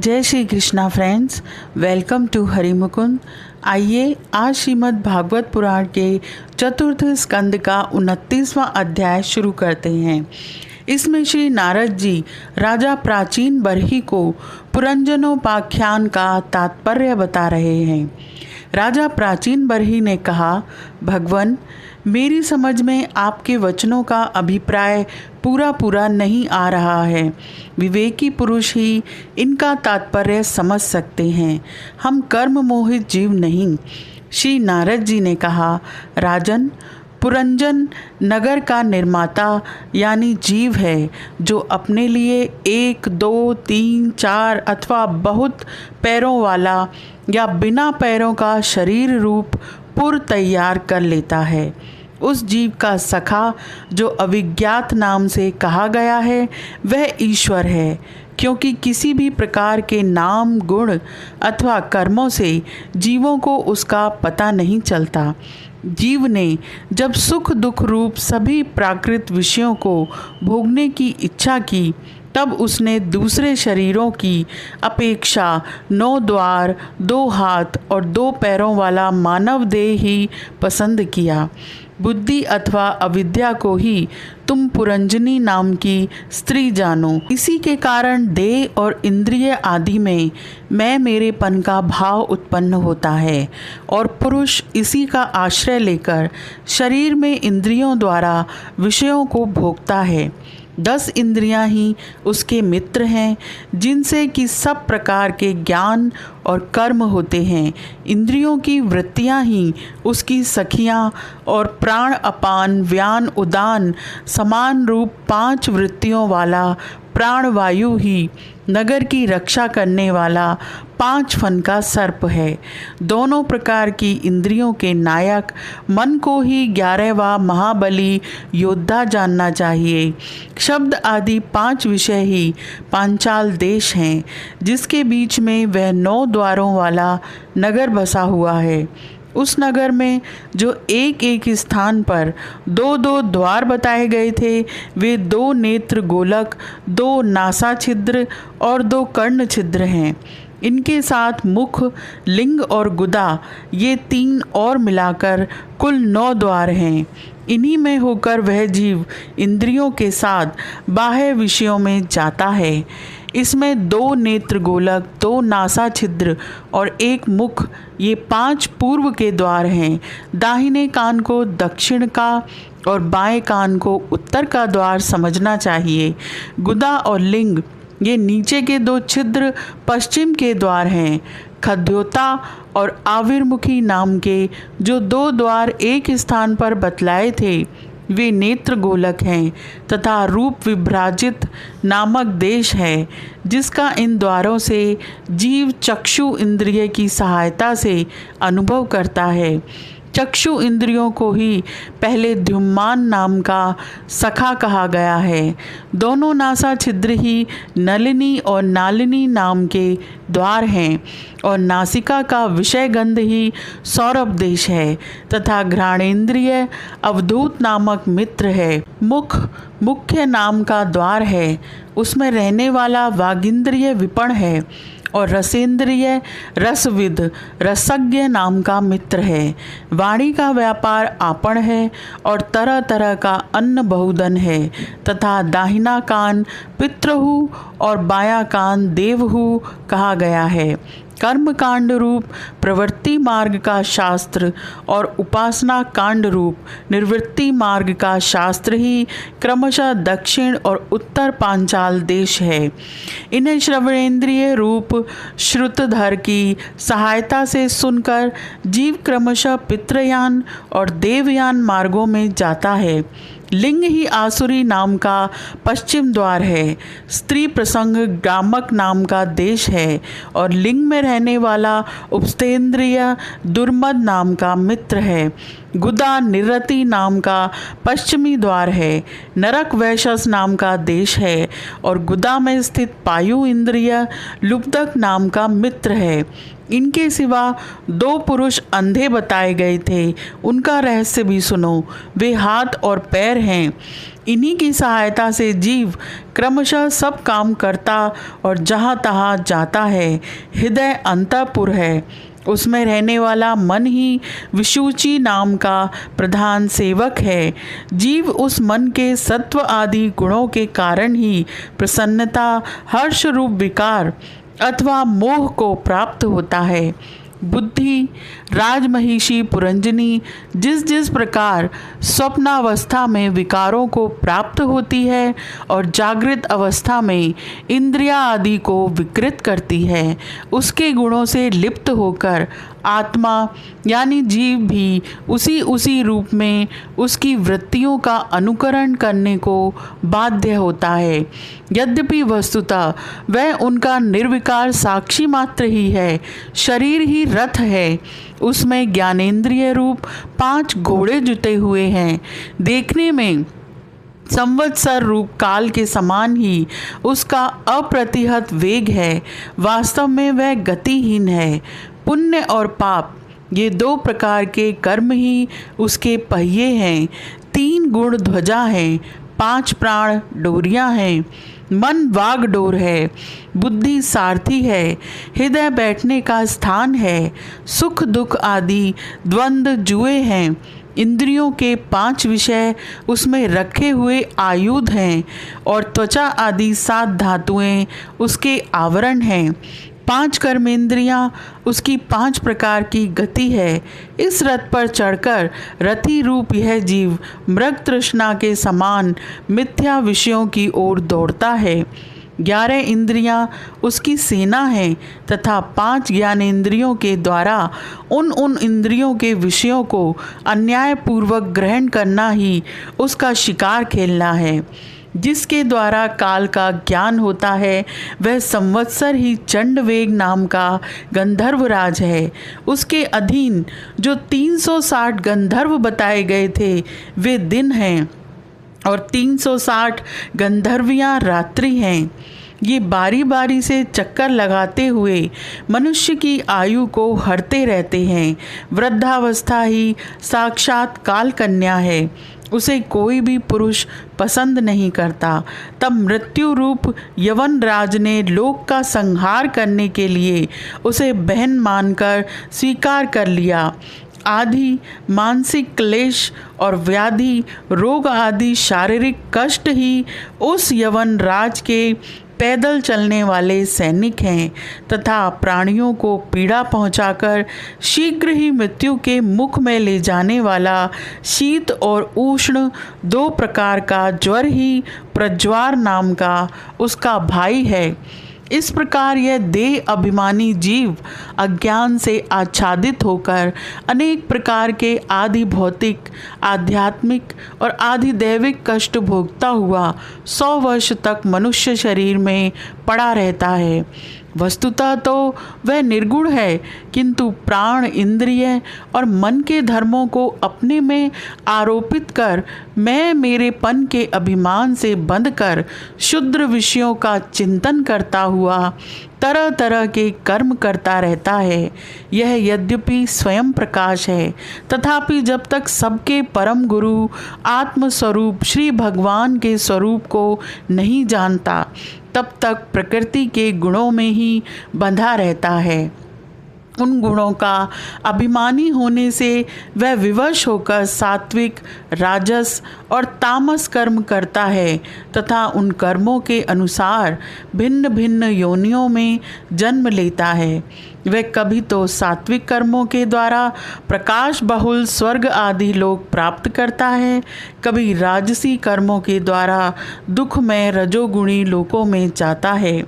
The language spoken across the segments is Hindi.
जय Shri Krishna friends, welcome to Harimukund. आइए आज श्रीमद् भागवत पुराण के चतुर्थ स्कंद का 29वां अध्याय शुरू करते हैं। इसमें श्री नारद जी राजा प्राचीन बरही को पुरंजनोपाख्यान का तात्पर्य बता रहे हैं। राजा प्राचीन बरही ने कहा, भगवन, मेरी समझ में आपके वचनों का अभिप्राय पूरा नहीं आ रहा है। विवेकी पुरुष ही इनका तात्पर्य समझ सकते हैं, हम कर्म मोहित जीव नहीं। श्री नारद जी ने कहा, राजन, पुरंजन नगर का निर्माता यानी जीव है, जो अपने लिए 1, 2, 3, 4 अथवा बहुत पैरों वाला या बिना पैरों का शरीर रूप पुर तैयार कर लेता है। उस जीव का सखा जो अविज्ञात नाम से कहा गया है वह ईश्वर है, क्योंकि किसी भी प्रकार के नाम, गुण अथवा कर्मों से जीवों को उसका पता नहीं चलता। जीव ने जब सुख दुख रूप सभी प्राकृत विषयों को भोगने की इच्छा की, तब उसने दूसरे शरीरों की अपेक्षा 9 द्वार, 2 हाथ और 2 पैरों वाला मानव देह ही पसंद किया। बुद्धि अथवा अविद्या को ही तुम पुरंजनी नाम की स्त्री जानो। इसी के कारण देह और इंद्रिय आदि में मैं मेरेपन का भाव उत्पन्न होता है, और पुरुष इसी का आश्रय लेकर शरीर में इंद्रियों द्वारा विषयों को भोगता है। 10 इंद्रियां ही उसके मित्र हैं, जिनसे कि सब प्रकार के ज्ञान और कर्म होते हैं। इंद्रियों की वृत्तियां ही उसकी सखियां, और प्राण, अपान, व्यान, उदान समान रूप 5 वृत्तियों वाला प्राणवायु ही नगर की रक्षा करने वाला 5 फन का सर्प है। दोनों प्रकार की इंद्रियों के नायक मन को ही 11वां महाबली योद्धा जानना चाहिए। शब्द आदि 5 विषय ही पांचाल देश हैं, जिसके बीच में वह 9 द्वारों वाला नगर बसा हुआ है। उस नगर में जो एक स्थान पर 2 द्वार बताए गए थे, वे 2 नेत्र गोलक, 2 नासा छिद्र और 2 कर्ण छिद्र हैं। इनके साथ मुख, लिंग और गुदा, ये 3 और मिलाकर कुल 9 द्वार हैं। इन्हीं में होकर वह जीव इंद्रियों के साथ बाह्य विषयों में जाता है। इसमें 2 नेत्र गोलक, 2 नासा छिद्र और 1 मुख, ये 5 पूर्व के द्वार हैं। दाहिने कान को दक्षिण का और बाएं कान को उत्तर का द्वार समझना चाहिए। गुदा और लिंग, ये नीचे के 2 छिद्र पश्चिम के द्वार हैं। खद्योता और आविर्मुखी नाम के जो 2 द्वार एक स्थान पर बतलाए थे, वे नेत्र गोलक हैं, तथा रूप विभ्राजित नामक देश है, जिसका इन द्वारों से जीव चक्षु इंद्रिय की सहायता से अनुभव करता है। चक्षु इंद्रियों को ही पहले द्युम्मान नाम का सखा कहा गया है। दोनों नासा छिद्र ही नलिनी और नालिनी नाम के द्वार हैं, और नासिका का विषय गंध ही सौरभ देश है, तथा घ्राणेन्द्रिय अवधूत नामक मित्र है। मुख मुख्य नाम का द्वार है, उसमें रहने वाला वागिंद्रिय विपण है, और रसेंद्रिय रसविद रसज्ञ नाम का मित्र है। वाणी का व्यापार आपण है, और तरह तरह का अन्न बहुधन है, तथा दाहिना कान पितृहु और बायां कान देवहु कहा गया है। कर्म कांड रूप प्रवृत्ति मार्ग का शास्त्र और उपासना कांड रूप निवृत्ति मार्ग का शास्त्र ही क्रमशः दक्षिण और उत्तर पांचाल देश है। इन्हें श्रवणेन्द्रिय रूप श्रुतधर की सहायता से सुनकर जीव क्रमशः पितृयान और देवयान मार्गों में जाता है। लिंग ही आसुरी नाम का पश्चिम द्वार है। स्त्री प्रसंग ग्रामक नाम का देश है, और लिंग में रहने वाला उपस्थेंद्रिय दुर्मद नाम का मित्र है। गुदा निरति नाम का पश्चिमी द्वार है, नरक वैशस नाम का देश है और गुदा में स्थित पायु इंद्रिय लुब्धक नाम का मित्र है। इनके सिवा 2 पुरुष अंधे बताए गए थे, उनका रहस्य भी सुनो। वे हाथ और पैर हैं, इन्हीं की सहायता से जीव क्रमशः सब काम करता और जहाँ तहाँ जाता है। हृदय अंतःपुर है, उसमें रहने वाला मन ही विशुचि नाम का प्रधान सेवक है। जीव उस मन के सत्व आदि गुणों के कारण ही प्रसन्नता, हर्ष रूप विकार अथवा मोह को प्राप्त होता है। बुद्धि राजमहिषी पुरंजनी जिस जिस प्रकार स्वप्नावस्था में विकारों को प्राप्त होती है और जागृत अवस्था में इंद्रिया आदि को विकृत करती है, उसके गुणों से लिप्त होकर आत्मा यानी जीव भी उसी रूप में उसकी वृत्तियों का अनुकरण करने को बाध्य होता है। यद्यपि वस्तुतः वह उनका निर्विकार साक्षी मात्र ही है, शरीर ही रथ है, उसमें ज्ञानेंद्रिय रूप 5 घोड़े जुटे हुए हैं। देखने में संवत्सर रूप काल के समान ही उसका अप्रतिहत वेग है, वास्तव में वह गतिहीन है। पुण्य और पाप ये 2 प्रकार के कर्म ही उसके पहिए हैं। 3 गुण ध्वजा हैं, 5 प्राण डोरियां हैं। मन वाग डोर है, बुद्धि सारथी है, हृदय बैठने का स्थान है, सुख दुख आदि द्वंद्व जुए हैं। इंद्रियों के 5 विषय उसमें रखे हुए आयुध हैं और त्वचा आदि 7 धातुएं उसके आवरण हैं। 5 कर्मेंद्रियां उसकी 5 प्रकार की गति है। इस रथ पर चढ़कर रथी रूप यह जीव मृग तृष्णा के समान मिथ्या विषयों की ओर दौड़ता है। 11 इंद्रियां उसकी सेना है तथा 5 ज्ञानेंद्रियों के द्वारा उन इंद्रियों के विषयों को अन्यायपूर्वक ग्रहण करना ही उसका शिकार खेलना है। जिसके द्वारा काल का ज्ञान होता है वह संवत्सर ही चंडवेग नाम का गंधर्वराज है। उसके अधीन जो 360 गंधर्व बताए गए थे वे दिन हैं और 360 गंधर्वियाँ रात्रि हैं। ये बारी बारी से चक्कर लगाते हुए मनुष्य की आयु को हरते रहते हैं। वृद्धावस्था ही साक्षात काल कन्या है, उसे कोई भी पुरुष पसंद नहीं करता। तब मृत्यु रूप यवन राज ने लोक का संहार करने के लिए उसे बहन मानकर स्वीकार कर लिया। आदि मानसिक क्लेश और व्याधि रोग आदि शारीरिक कष्ट ही उस यवन राज के पैदल चलने वाले सैनिक हैं तथा प्राणियों को पीड़ा पहुंचाकर शीघ्र ही मृत्यु के मुख में ले जाने वाला शीत और उष्ण 2 प्रकार का ज्वर ही प्रज्वार नाम का उसका भाई है। इस प्रकार यह देह अभिमानी जीव अज्ञान से आच्छादित होकर अनेक प्रकार के आदि भौतिक, आध्यात्मिक और आदि दैविक कष्ट भोगता हुआ 100 वर्ष तक मनुष्य शरीर में पड़ा रहता है। वस्तुतः तो वह निर्गुण है, किंतु प्राण, इंद्रिय और मन के धर्मों को अपने में आरोपित कर मैं मेरेपन के अभिमान से बंधकर शुद्र विषयों का चिंतन करता हुआ तरह तरह के कर्म करता रहता है। यह यद्यपि स्वयं प्रकाश है, तथापि जब तक सबके परम गुरु आत्मस्वरूप श्री भगवान के स्वरूप को नहीं जानता तब तक प्रकृति के गुणों में ही बंधा रहता है। उन गुणों का अभिमानी होने से वह विवश होकर सात्विक, राजस और तामस कर्म करता है तथा उन कर्मों के अनुसार भिन्न भिन्न योनियों में जन्म लेता है। वह कभी तो सात्विक कर्मों के द्वारा प्रकाश बहुल स्वर्ग आदि लोक प्राप्त करता है, कभी राजसी कर्मों के द्वारा दुखमय रजोगुणी लोकों में जाता है,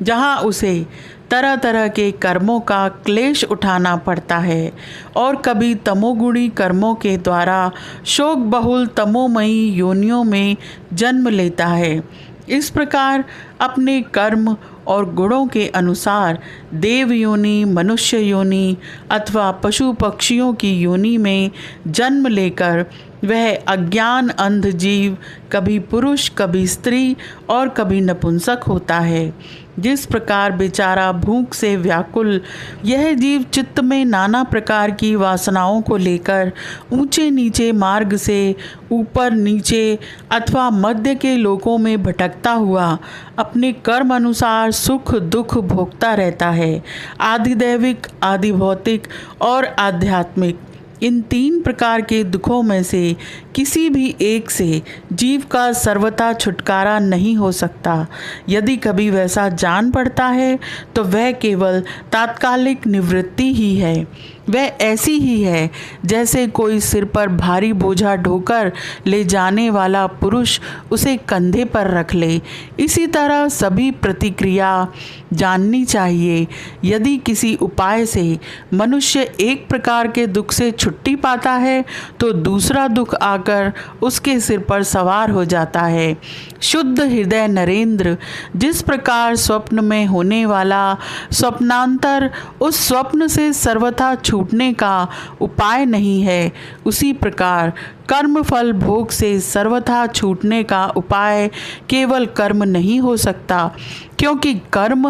जहाँ उसे तरह तरह के कर्मों का क्लेश उठाना पड़ता है, और कभी तमोगुणी कर्मों के द्वारा शोक बहुल तमोमयी योनियों में जन्म लेता है। इस प्रकार अपने कर्म और गुणों के अनुसार देव योनि, मनुष्य योनि अथवा पशु पक्षियों की योनि में जन्म लेकर वह अज्ञान अंध जीव कभी पुरुष, कभी स्त्री और कभी नपुंसक होता है। जिस प्रकार बेचारा भूख से व्याकुल यह जीव चित्त में नाना प्रकार की वासनाओं को लेकर ऊंचे नीचे मार्ग से ऊपर नीचे अथवा मध्य के लोकों में भटकता हुआ अपने कर्म अनुसार सुख दुख भोगता रहता है। आधिदैविक, आधि भौतिक और आध्यात्मिक इन 3 प्रकार के दुखों में से किसी भी एक से जीव का सर्वथा छुटकारा नहीं हो सकता। यदि कभी वैसा जान पड़ता है तो वह केवल तात्कालिक निवृत्ति ही है। वह ऐसी ही है जैसे कोई सिर पर भारी बोझा ढोकर ले जाने वाला पुरुष उसे कंधे पर रख ले। इसी तरह सभी प्रतिक्रिया जाननी चाहिए। यदि किसी उपाय से मनुष्य एक प्रकार के दुख से छुट्टी पाता है तो दूसरा दुख आकर उसके सिर पर सवार हो जाता है। शुद्ध हृदय नरेंद्र जिस प्रकार स्वप्न में होने वाला स्वप्नांतर उस स्वप्न से सर्वथा छूटने का उपाय नहीं है, उसी प्रकार कर्म फल भोग से सर्वथा छूटने का उपाय केवल कर्म नहीं हो सकता, क्योंकि कर्म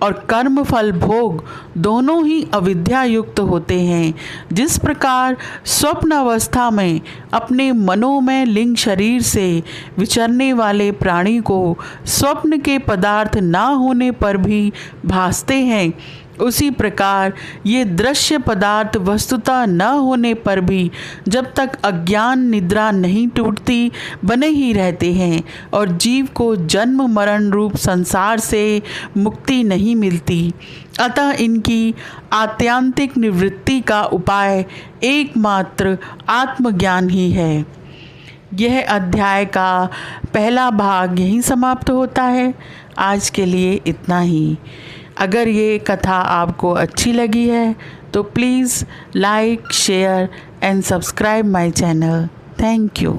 और कर्म फल भोग दोनों ही अविद्या युक्त होते हैं। जिस प्रकार स्वप्न अवस्था में अपने मनोमय लिंग शरीर से विचरने वाले प्राणी को स्वप्न के पदार्थ ना होने पर भी भासते हैं, उसी प्रकार ये दृश्य पदार्थ वस्तुतः न होने पर भी जब तक अज्ञान निद्रा नहीं टूटती बने ही रहते हैं और जीव को जन्म मरण रूप संसार से मुक्ति नहीं मिलती। अतः इनकी आत्यांतिक निवृत्ति का उपाय एकमात्र आत्मज्ञान ही है। यह अध्याय का पहला भाग यहीं समाप्त होता है। आज के लिए इतना ही। अगर ये कथा आपको अच्छी लगी है तो please like, share and subscribe my channel. Thank you.